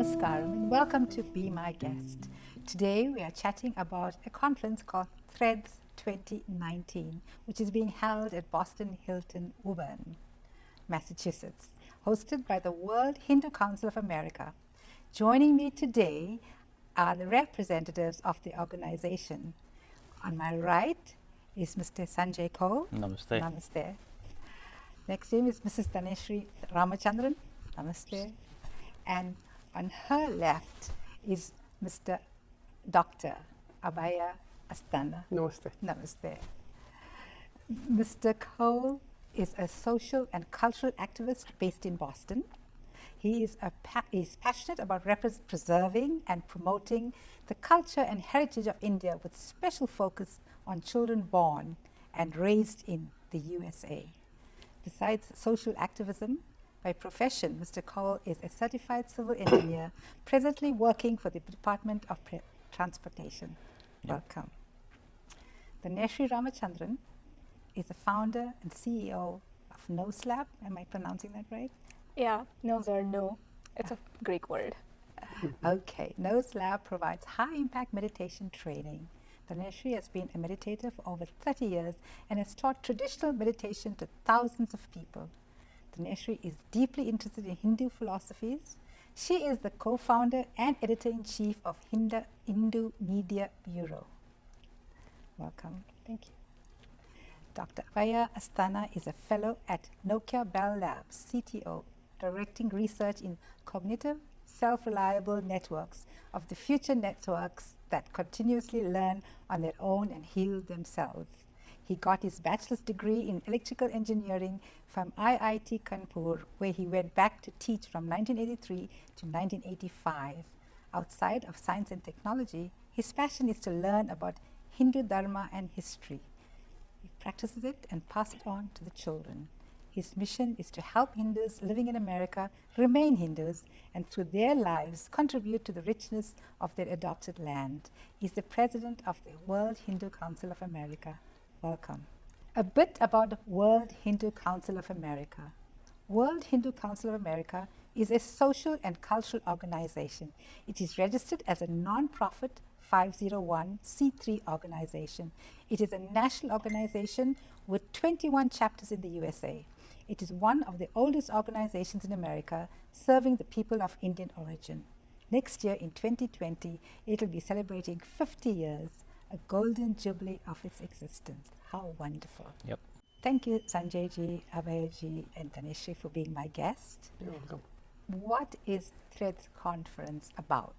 Namaskaram and welcome to Be My Guest. Today we are chatting about a conference called Threads 2019, which is being held at Boston Hilton Woburn, Massachusetts, hosted by the World Hindu Council of America. Joining me today are the representatives of the organization. On my right is Mr. Sanjay Kaul. Namaste. Namaste. Next to him is Mrs. Taneshri Ramachandran. Namaste. And on her left is Mr. Dr. Abhaya Asthana. Namaste. Namaste. Mr. Cole is a social and cultural activist based in Boston. He is passionate about preserving and promoting the culture and heritage of India with special focus on children born and raised in the USA. Besides social activism, by profession, Mr. Cole is a certified civil engineer presently working for the Department of Transportation. Welcome. Taneshri Ramachandran is the founder and CEO of NoSlab. Am I pronouncing that right? Yeah, no's are no. It's a Greek word. Okay. NoSlab provides high-impact meditation training. Taneshri has been a meditator for over 30 years and has taught traditional meditation to thousands of people. Taneshri is deeply interested in Hindu philosophies. She is the co-founder and editor-in-chief of Hindu Media Bureau. Welcome. Thank you. Dr. Abhaya Asthana is a fellow at Nokia Bell Labs, CTO, directing research in cognitive, self-reliable networks of the future networks that continuously learn on their own and heal themselves. He got his bachelor's degree in electrical engineering from IIT Kanpur, where he went back to teach from 1983 to 1985. Outside of science and technology, his passion is to learn about Hindu Dharma and history. He practices it and passes it on to the children. His mission is to help Hindus living in America remain Hindus and through their lives contribute to the richness of their adopted land. He's the president of the World Hindu Council of America. Welcome. A bit about the World Hindu Council of America. World Hindu Council of America is a social and cultural organization. It is registered as a non-profit 501c3 organization. It is a national organization with 21 chapters in the USA. It is one of the oldest organizations in America serving the people of Indian origin. Next year in 2020, it will be celebrating 50 years, a golden jubilee of its existence. How wonderful. Yep. Thank you, Sanjay ji, Abhay ji, and Taneshri for being my guest. You're welcome. What is Threads Conference about?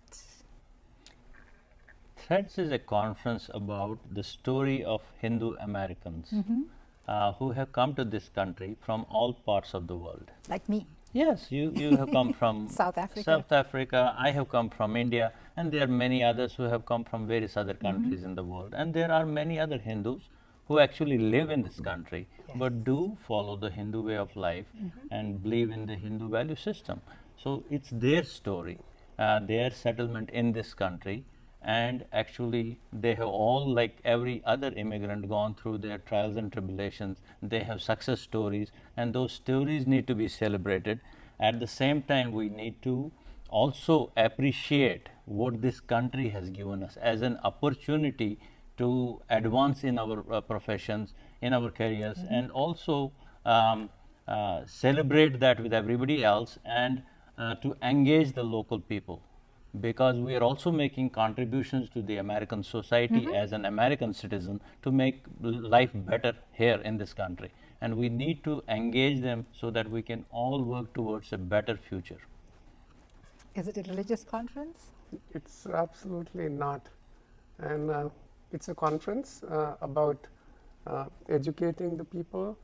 Threads is a conference about the story of Hindu Americans who have come to this country from all parts of the world. Like me. Yes, you have come from South Africa. South Africa, I have come from India, and there are many others who have come from various other countries in the world. And there are many other Hindus who actually live in this country, but do follow the Hindu way of life and believe in the Hindu value system. So it's their story, their settlement in this country, and actually they have all, like every other immigrant, gone through their trials and tribulations. They have success stories, and those stories need to be celebrated. At the same time, we need to also appreciate what this country has given us as an opportunity to advance in our professions, in our careers, and also celebrate that with everybody else, and to engage the local people, because we are also making contributions to the American society as an American citizen to make life better here in this country. And we need to engage them so that we can all work towards a better future. Is it a religious conference? It's absolutely not. And it's a conference about educating the people.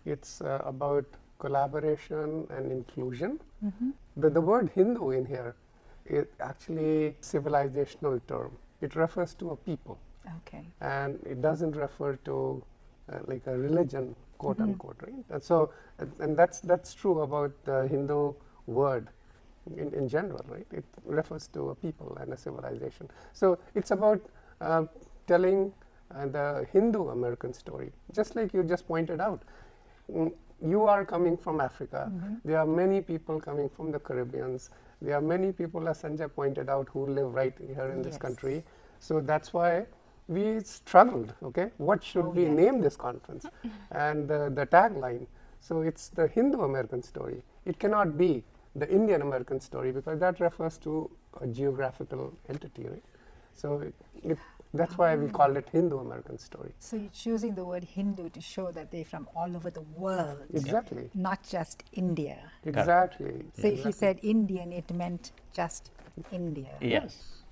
It's about collaboration and inclusion. The word Hindu in here is actually a civilizational term. It refers to a people. Okay. And it doesn't refer to like a religion, quote unquote, right? And so, and that's true about the Hindu word in general, right? It refers to a people and a civilization. So it's about telling the Hindu American story, just like you just pointed out. You are coming from Africa. There are many people coming from the Caribbeans, There are many people, as Sanjay pointed out, who live right here in this Yes. country. So that's why we struggled, okay? What should Oh, we yes. name this conference? And the tagline, so it's the Hindu-American story. It cannot be the Indian-American story because that refers to a geographical entity, right? So that's why we call it Hindu-American story. So you're choosing the word Hindu to show that they're from all over the world, Exactly. not just India. Exactly. So if you said Indian, it meant just India. Yes.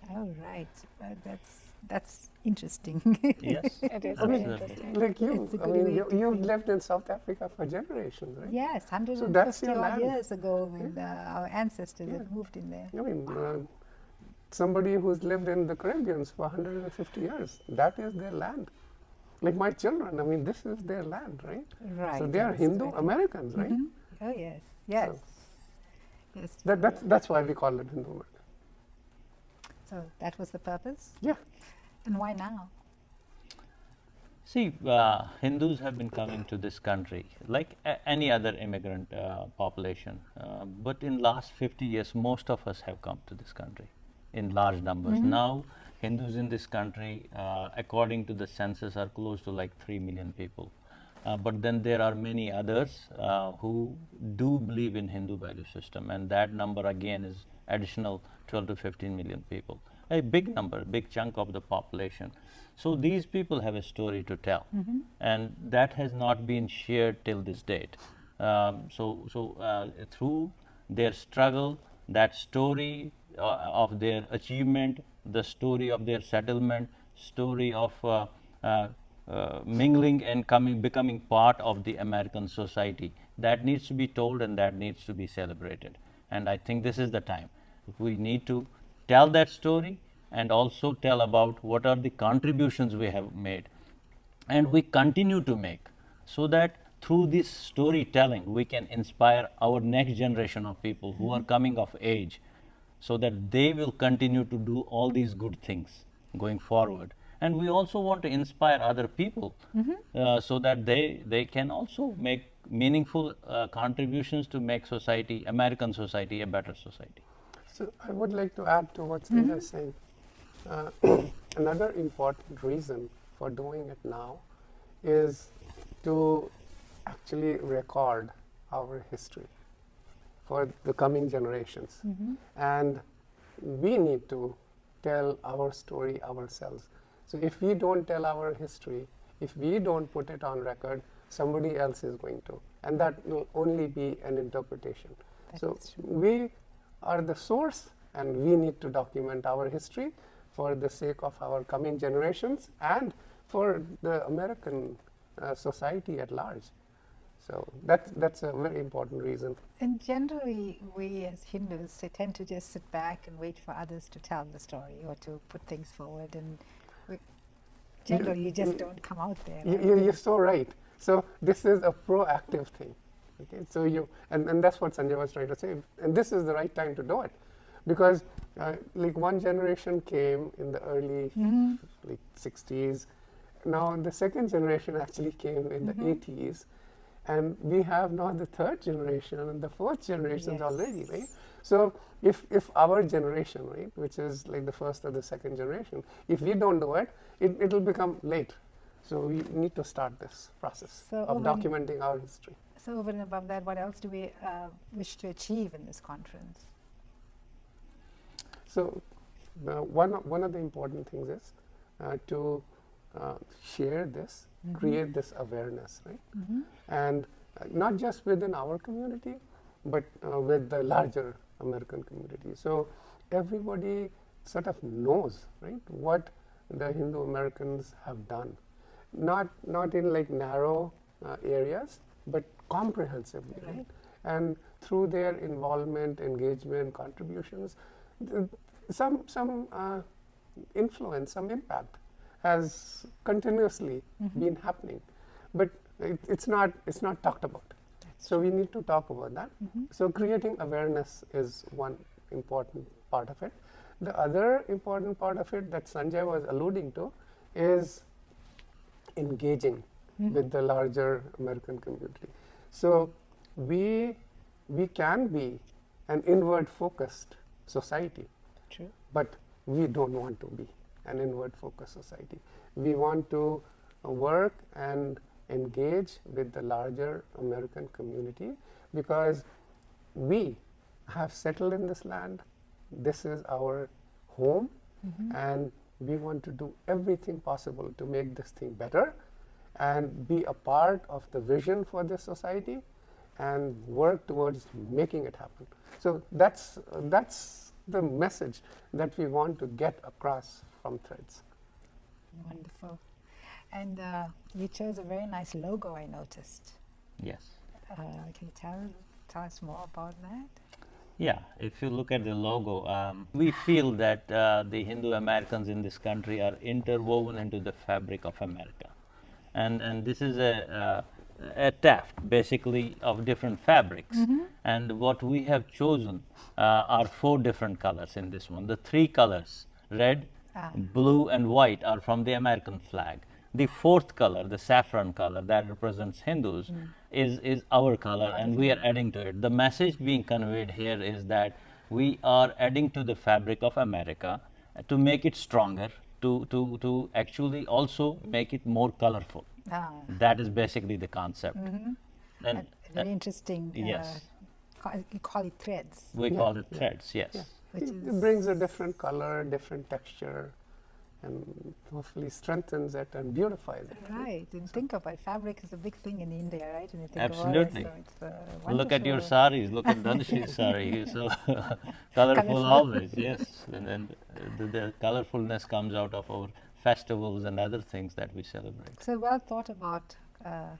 All right. That's interesting. Yes. It is I very mean, interesting. like you, It's a I good mean, way to you've think. lived in South Africa for generations, right? Yes, So that's 150 your odd land. years ago when our ancestors Yeah. had moved in there. I mean, somebody who's lived in the Caribbean for 150 years, that is their land. Like my children, I mean, this is their land, right? Right. So they are understood. Hindu Americans, right? Mhm. Oh yes, yes, yes. That's why we call it Hindu American. So that was the purpose. Yeah. And why now? See, Hindus have been coming to this country like any other immigrant population. But in last 50 years, most of us have come to this country in large numbers. Now, Hindus in this country, according to the census, are close to like 3 million people. But then there are many others who do believe in Hindu value system, and that number again is additional 12 to 15 million people. A big number, big chunk of the population. So these people have a story to tell, and that has not been shared till this date. Through their struggle, that story of their achievement, the story of their settlement, story of mingling and becoming part of the American society, that needs to be told and that needs to be celebrated. And I think this is the time. We need to tell that story and also tell about what are the contributions we have made and we continue to make, so that through this storytelling we can inspire our next generation of people who are coming of age, so that they will continue to do all these good things going forward. And we also want to inspire other people so that they can also make meaningful contributions to make society, American society, a better society. So I would like to add to what Sanjay is saying. Another important reason for doing it now is to actually record our history for the coming generations. And we need to tell our story ourselves. So if we don't tell our history, if we don't put it on record, somebody else is going to. And that will only be an interpretation. So we are the source, and we need to document our history for the sake of our coming generations and for the American society at large. So that's a very important reason. And generally, we as Hindus tend to just sit back and wait for others to tell the story or to put things forward, and generally you just don't come out there. Right? You're so right. So this is a proactive thing. Okay, so and that's what Sanjay was trying to say. And this is the right time to do it, because like one generation came in the early like 60s. Now the second generation actually came in the 80s, and we have now the third generation and the fourth generation Yes. already, right? So if our generation, right, which is like the first or the second generation, if we don't do it, it'll become late. So we need to start this process So of documenting our history. So over and above that, what else do we wish to achieve in this conference? So one of the important things is to share this, create this awareness, right? And not just within our community, but with the larger American community. So everybody sort of knows, right, what the Hindu Americans have done. Not in like narrow areas, but comprehensively, right? And through their involvement, engagement, contributions, some influence, some impact has continuously been happening, but it's not talked about. So we need to talk about that. So creating awareness is one important part of it. The other important part of it that Sanjay was alluding to is engaging with the larger American community. So we can be an inward focused society. True. But we don't want to be an inward focused society. We want to work and engage with the larger American community because we have settled in this land. This is our home, and we want to do everything possible to make this thing better and be a part of the vision for this society and work towards making it happen. So that's the message that we want to get across from Threads. Wonderful. And you chose a very nice logo, I noticed. Yes. Can you tell us more about that? Yeah, if you look at the logo, we feel that the Hindu Americans in this country are interwoven into the fabric of America. And this is a taft, basically, of different fabrics. And what we have chosen are 4 different colors in this one. The 3 colors, red, blue, and white, are from the American flag. The 4th color, the saffron color, that represents Hindus, is our color, and we are adding to it. The message being conveyed here is that we are adding to the fabric of America to make it stronger, to actually also make it more colorful. That is basically the concept. And Very interesting. yes. You call it threads. We call it threads, yes. Yeah. Which It brings a different color, different texture, and hopefully strengthens it and beautifies it. Right, and think about it, fabric is a big thing in India, right? When you think Absolutely. About it, so it's Look at your wonderful. saris, look at Dhanashi's sari, he's so colorful always, yes. And then the colorfulness comes out of our festivals and other things that we celebrate. So well thought about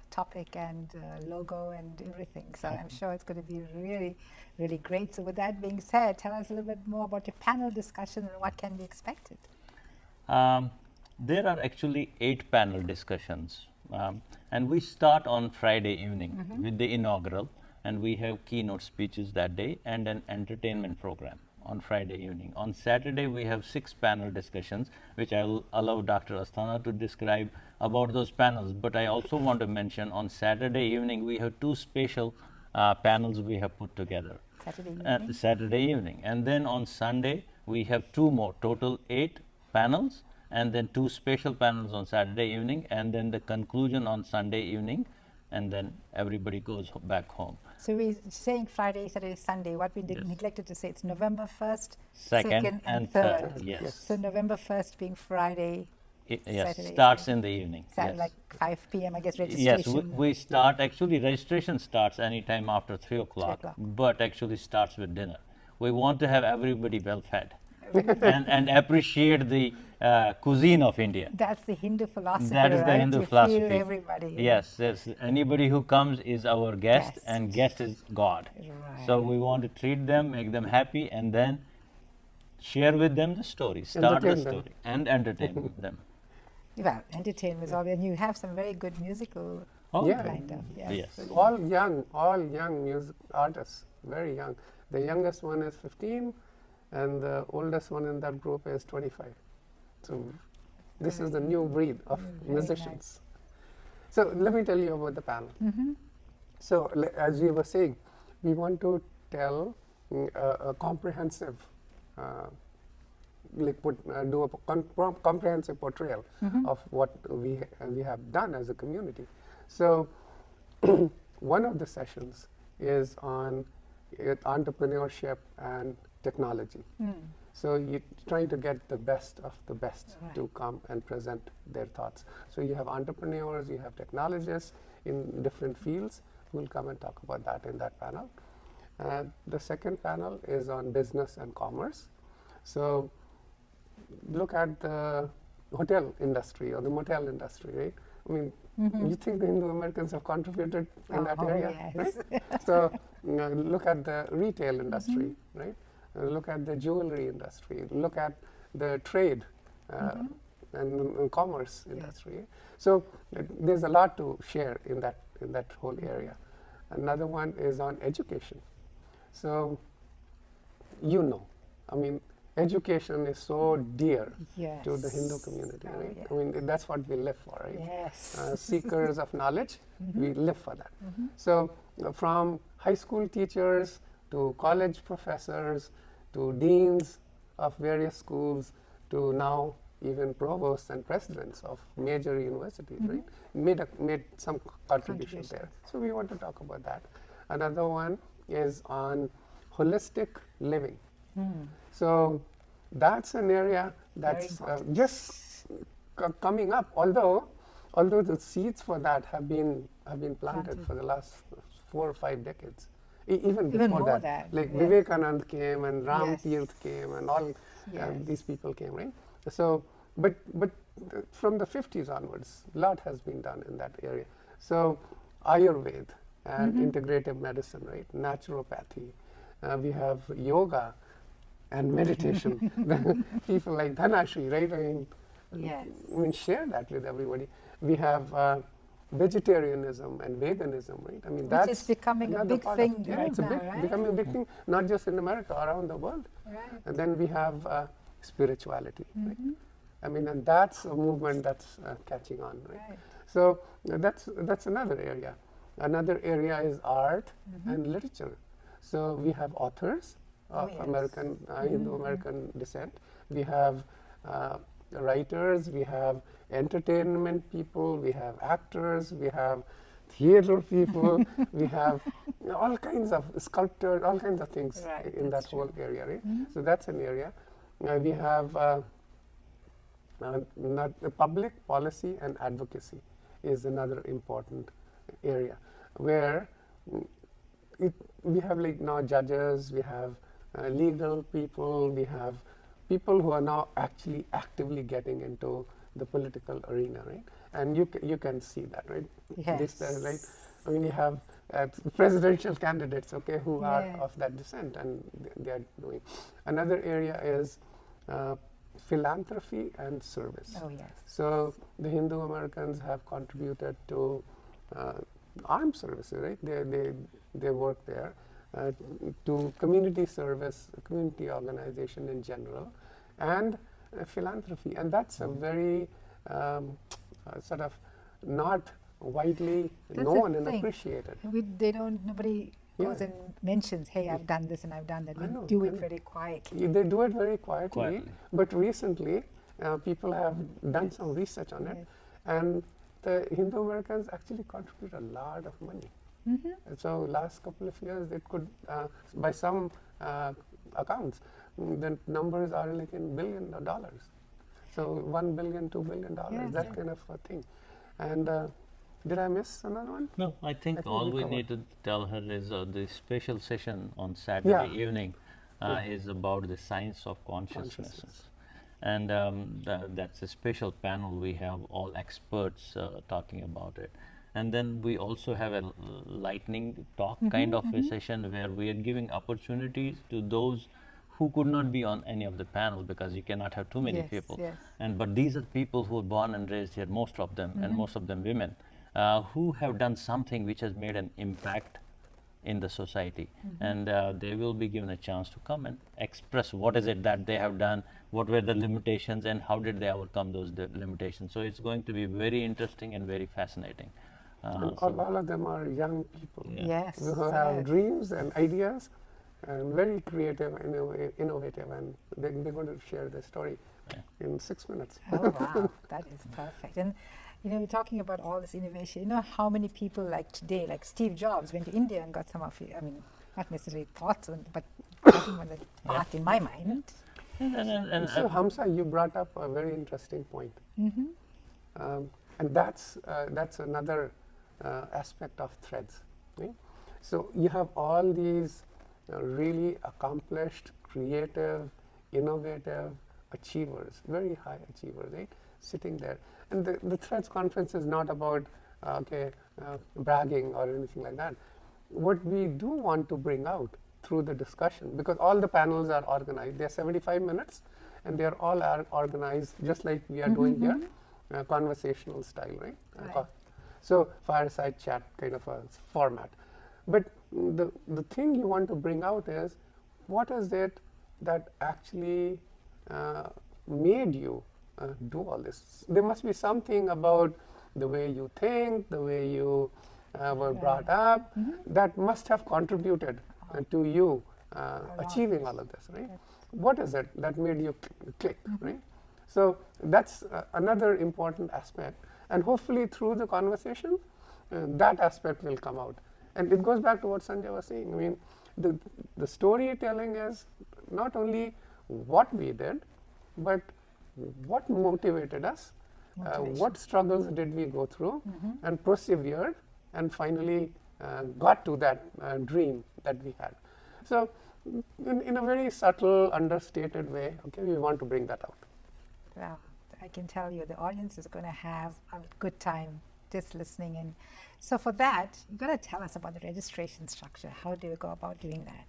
topic and logo and everything. So I'm sure it's going to be really, really great. So with that being said, tell us a little bit more about your panel discussion and what can be expected. There are actually 8 panel discussions, and we start on Friday evening with the inaugural, and we have keynote speeches that day and an entertainment program on Friday evening. On Saturday, we have 6 panel discussions, which I will allow Dr. Asthana to describe about those panels. But I also want to mention on Saturday evening, we have 2 special panels we have put together. Saturday evening. And then on Sunday, we have 2 more, total 8 panels, and then 2 special panels on Saturday evening, and then the conclusion on Sunday evening, and then everybody goes back home. So we're saying Friday, Saturday, Sunday. What we neglected to say, it's November 1st, 2nd, and 3rd. Yes. So November 1st being Friday, Yes, Saturday, starts in the evening. Saturday, Yes. like 5 p.m. I guess registration. Yes, we start, actually registration starts anytime after 3 o'clock, but actually starts with dinner. We want to have everybody well fed and appreciate the cuisine of India. That's the Hindu philosophy, That is the right? Hindu You philosophy. Feed everybody. Yes, yes. Anybody who comes is our guest, Guest. and guest is God. Right. So we want to treat them, make them happy, and then share with them the story, start the Entertain them. story, and entertain them. Well, entertainment is all, and you have some very good musical Oh, Yeah. lined up. Yes. Yes. All young music artists, very young. The youngest one is 15, and the oldest one in that group is 25. So this is the new breed of Very musicians. So let me tell you about the panel. So as we were saying, we want to tell a comprehensive, do a comprehensive portrayal of what we have done as a community. So one of the sessions is on entrepreneurship and technology. So you're trying to get the best of the best to come and present their thoughts. So you have entrepreneurs, you have technologists in different fields who will come and talk about that in that panel. The second panel is on business and commerce. So look at the hotel industry or the motel industry, right? I mean, you think the Hindu Americans have contributed in that area, yes. right? So look at the retail industry, right? Look at the jewelry industry. Look at the trade and commerce industry. So there's a lot to share in that whole area. Another one is on education. So I mean, education is so dear to the Hindu community, right? yeah. I mean, that's what we live for, right? Yes. Seekers of knowledge, we live for that. So from high school teachers to college professors, to deans of various schools, to now even provosts and presidents of major universities, right? Made some contribution there. So we want to talk about that. Another one is on holistic living. So that's an area that's just coming up. Although the seeds for that have been planted for the last 4 or 5 decades. Even before that, like Vivekanand came and Ram Tirth came and all these people came, right? So, but from the 50s onwards, a lot has been done in that area. So, Ayurveda and integrative medicine, right? Naturopathy. We have yoga and meditation. People like Dhanashri, right? I mean, share that with everybody. We have vegetarianism and veganism, right? I mean, which is becoming a big thing it's becoming a big thing, not just in America, around the world. And then we have spirituality, right? I mean, and that's a movement that's catching on, right? So that's another area. Another area is art and literature. So we have authors of American, Indo-American descent. We have writers, we have entertainment people, we have actors, we have theater people, we have all kinds of sculptors, all kinds of things in that whole area, right? So that's an area. We have not public policy and advocacy is another important area where we have like now judges, we have legal people, we have people who are now actually actively getting into the political arena, right? And you can see that, right? Yes. Right? I mean, you have presidential candidates, okay, who are of that descent, and they are doing. Another area is philanthropy and service. So the Hindu Americans have contributed to armed services, right? They work there, to community service, community organization in general, and philanthropy. And that's a very sort of not widely known and appreciated. Nobody goes and mentions, hey, I've done this and I've done that. We do it very quietly. They do it very quietly. But recently, people have done some research on it. And the Hindu Americans actually contribute a lot of money. And so last couple of years, they could, by some accounts, the numbers are like in billion dollars. So $1 billion, $2 billion, that kind of a thing. And did I miss another one? No, I think all we need to tell her is the special session on Saturday evening is about the science of consciousness. And that's a special panel. We have all experts talking about it. And then we also have a lightning talk kind of a session where we are giving opportunities to those who could not be on any of the panel because you cannot have too many people. But these are people who are born and raised here, most of them, and most of them women, who have done something which has made an impact in the society. And they will be given a chance to come and express what is it that they have done, what were the limitations, and how did they overcome those limitations. So it's going to be very interesting and very fascinating. And all of them are young people who have dreams and ideas and very creative and innovative, and they're going to share their story in 6 minutes. Oh, wow, that is perfect. And we're talking about all this innovation. You know how many people like today, like Steve Jobs, went to India and got some of it, I mean, not necessarily thoughts, but talking about the art in my mind. And so, Hamsa, you brought up a very interesting point. And that's another aspect of threads. Right? So you have all these really accomplished, creative, innovative achievers, very high achievers, right? Sitting there. And the Threads conference is not about bragging or anything like that. What we do want to bring out through the discussion, because all the panels are organized, they're 75 minutes, and they're all organized just like we are doing here, conversational style, right? So fireside chat kind of a format. But the thing you want to bring out is, what is it that actually made you do all this? There must be something about the way you think, the way you were brought up, that must have contributed to you achieving all of this, right? What is it that made you click, right? So that's another important aspect, and hopefully through the conversation, that aspect will come out. And it goes back to what Sanjay was saying. I mean, the storytelling is not only what we did, but what motivated us, what struggles did we go through, and persevered, and finally got to that dream that we had. So, in a very subtle, understated way, okay, we want to bring that out. Well, I can tell you the audience is going to have a good time just listening in. So for that, you've got to tell us about the registration structure. How do you go about doing that?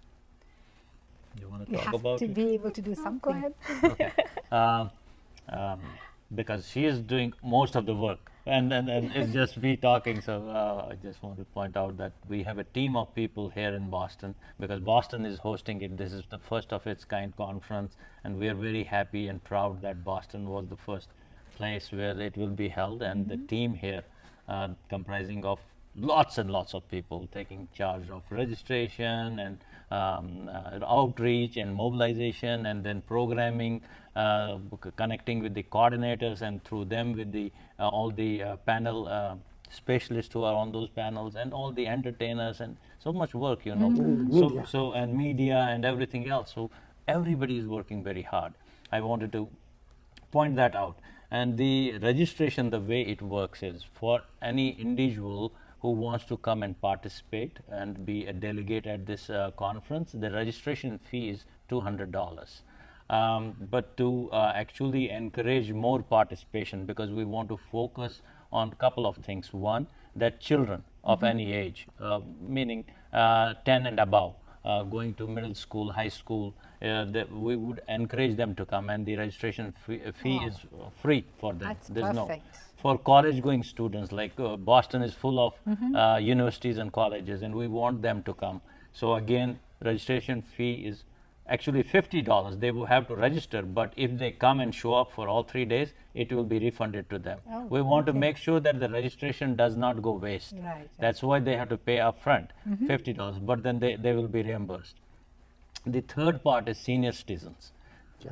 You want to You talk have about to it? be able to do something. Go ahead. Okay. Because she is doing most of the work, and it's just me talking. So I just want to point out that we have a team of people here in Boston, because Boston is hosting it. This is the first of its kind conference, and we are very happy and proud that Boston was the first place where it will be held. And the team here, comprising of lots and lots of people taking charge of registration and outreach and mobilization, and then programming, connecting with the coordinators, and through them with the all the panel specialists who are on those panels, and all the entertainers, and so much work, you know. Media. So and media and everything else. So everybody is working very hard. I wanted to point that out. And the registration, the way it works is, for any individual who wants to come and participate and be a delegate at this conference, the registration fee is $200. But to actually encourage more participation, because we want to focus on a couple of things. One, that children of any age, meaning 10 and above, going to middle school, high school, we would encourage them to come, and the registration fee is free for them. That's There's perfect. for college-going students, like Boston is full of universities and colleges, and we want them to come. So again, registration fee is actually $50. They will have to register, but if they come and show up for all 3 days, it will be refunded to them. Oh, we want to okay. make sure that the registration does not go waste. Right. That's why they have to pay upfront, $50, but then they will be reimbursed. The third part is senior citizens.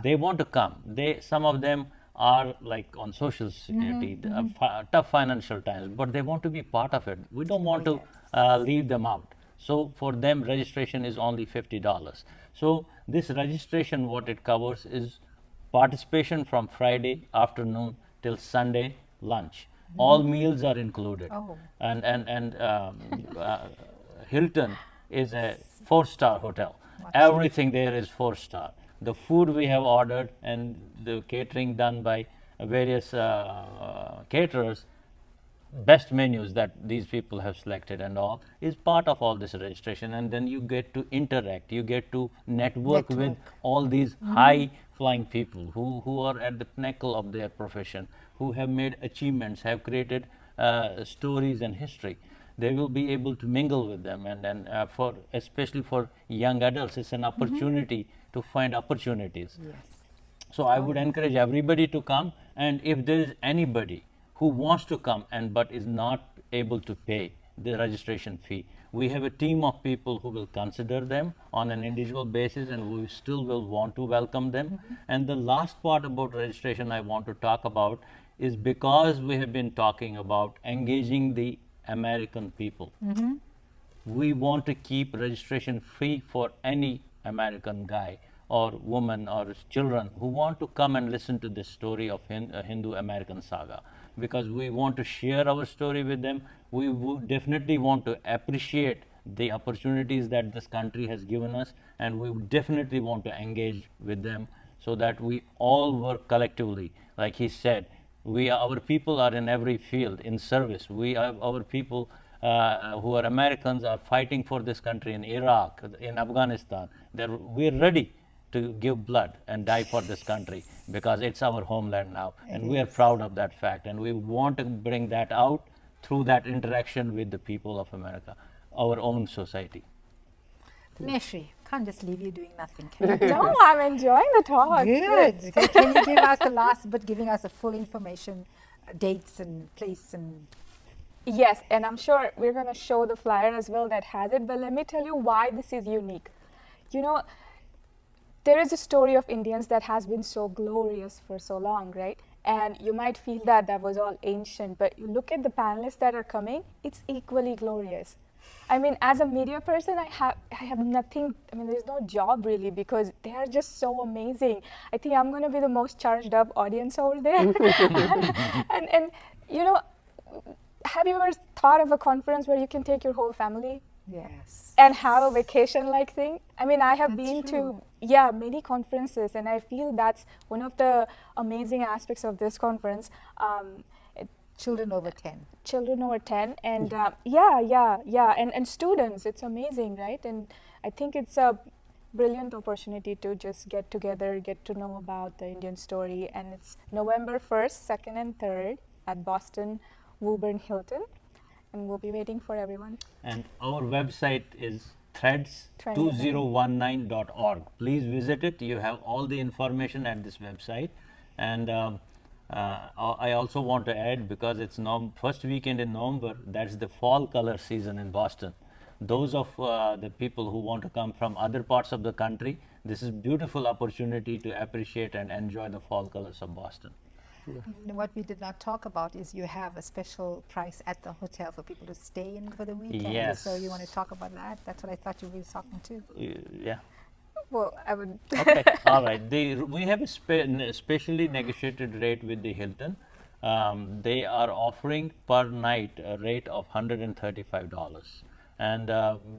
They want to come. Some of them are like on social security, tough financial times, but they want to be part of it. We don't want to leave them out. So for them, registration is only $50. So this registration, what it covers is participation from Friday afternoon till Sunday lunch. All meals are included. Oh. And Hilton is a 4-star hotel. Everything there is 4-star. The food we have ordered and the catering done by various caterers, best menus that these people have selected and all, is part of all this registration. And then you get to interact, you get to network with all these high flying people who are at the pinnacle of their profession, who have made achievements, have created stories and history. They will be able to mingle with them, and for especially for young adults, it's an opportunity to find opportunities. Yes. So I would encourage everybody to come, and if there is anybody who wants to come but is not able to pay the registration fee, we have a team of people who will consider them on an individual basis, and we still will want to welcome them. And the last part about registration I want to talk about is, because we have been talking about engaging the American people, we want to keep registration free for any American guy or woman or children who want to come and listen to this story of Hindu American saga, because we want to share our story with them. We would definitely want to appreciate the opportunities that this country has given us, and we would definitely want to engage with them, so that we all work collectively. Like he said, our people are in every field in service. Our people who are Americans are fighting for this country in Iraq, in Afghanistan. We're ready to give blood and die for this country, because it's our homeland now, and we are proud of that fact, and we want to bring that out through that interaction with the people of America, our own society. Taneshri, can't just leave you doing nothing. Can you No, I'm enjoying the talk. Good. Can you give us the last bit, giving us the full information, dates and place and Yes, and I'm sure we're going to show the flyer as well that has it, but let me tell you why this is unique. You know, there is a story of Indians that has been so glorious for so long, right? And you might feel that that was all ancient, but you look at the panelists that are coming, it's equally glorious. I mean, as a media person, I have nothing. I mean, there's no job really because they are just so amazing. I think I'm going to be the most charged up audience over there. And you know, have you ever thought of a conference where you can take your whole family Yes. and have a vacation-like thing? I mean, I have That's been true. to many conferences, and I feel that's one of the amazing aspects of this conference. Children over 10. Children over 10 and and students, it's amazing, right? And I think it's a brilliant opportunity to just get together, get to know about the Indian story. And it's November 1st, 2nd and 3rd at Boston Woburn Hilton, and we'll be waiting for everyone. And our website is Twenty. threads2019.org. Please visit it. You have all the information at this website. And I also want to add, because it's first weekend in November, that's the fall color season in Boston. Those of the people who want to come from other parts of the country, this is a beautiful opportunity to appreciate and enjoy the fall colors of Boston. And what we did not talk about is you have a special price at the hotel for people to stay in for the weekend. Yes. So you want to talk about that? That's what I thought you were talking to. Yeah. Well, I would. Okay. All right. We have a specially negotiated rate with the Hilton. They are offering per night a rate of $135, and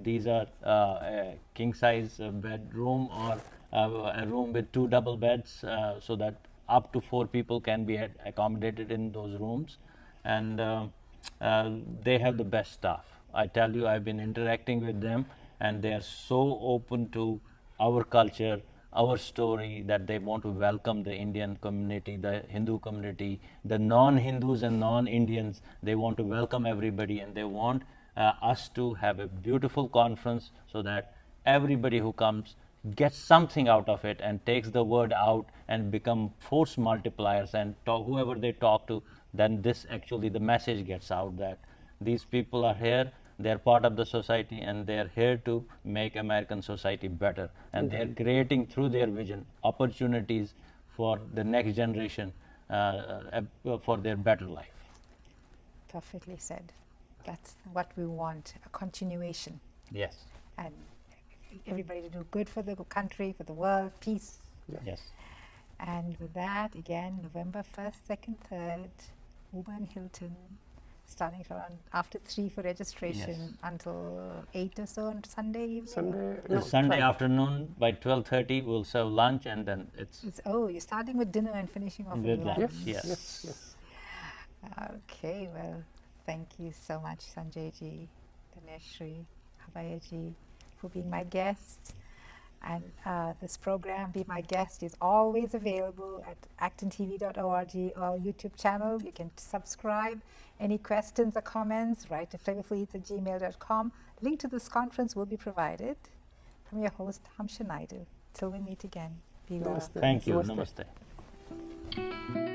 these are a king size bedroom or a room with 2 double beds, so that up to 4 people can be accommodated in those rooms, and they have the best staff. I tell you, I've been interacting with them, and they are so open to our culture, our story, that they want to welcome the Indian community, the Hindu community, the non-Hindus and non-Indians. They want to welcome everybody, and they want us to have a beautiful conference so that everybody who comes gets something out of it and takes the word out and become force multipliers, and whoever they talk to, then this actually the message gets out that these people are here, they're part of the society, and they're here to make American society better, and they're creating through their vision opportunities for the next generation for their better life. Perfectly said. That's what we want, a continuation. Yes. And everybody to do good for the country, for the world, peace. Yes. And with that, again, November 1st, 2nd, 3rd, Woburn Hilton, starting around after 3 for registration until 8 or so on Sunday evening. Sunday afternoon by 12:30 we'll serve lunch, and then you're starting with dinner and finishing off with with lunch. lunch. Yes. Okay, well, thank you so much, Sanjay ji, Dineshri, Abhaya ji, for being my guest. And this program, Be My Guest, is always available at ActonTV.org or YouTube channel. You can subscribe. Any questions or comments, write to flavorfuleats@gmail.com. Link to this conference will be provided from your host, Hamsha Naidu. Till we meet again, be well. Namaste. Thank you. Namaste. Namaste.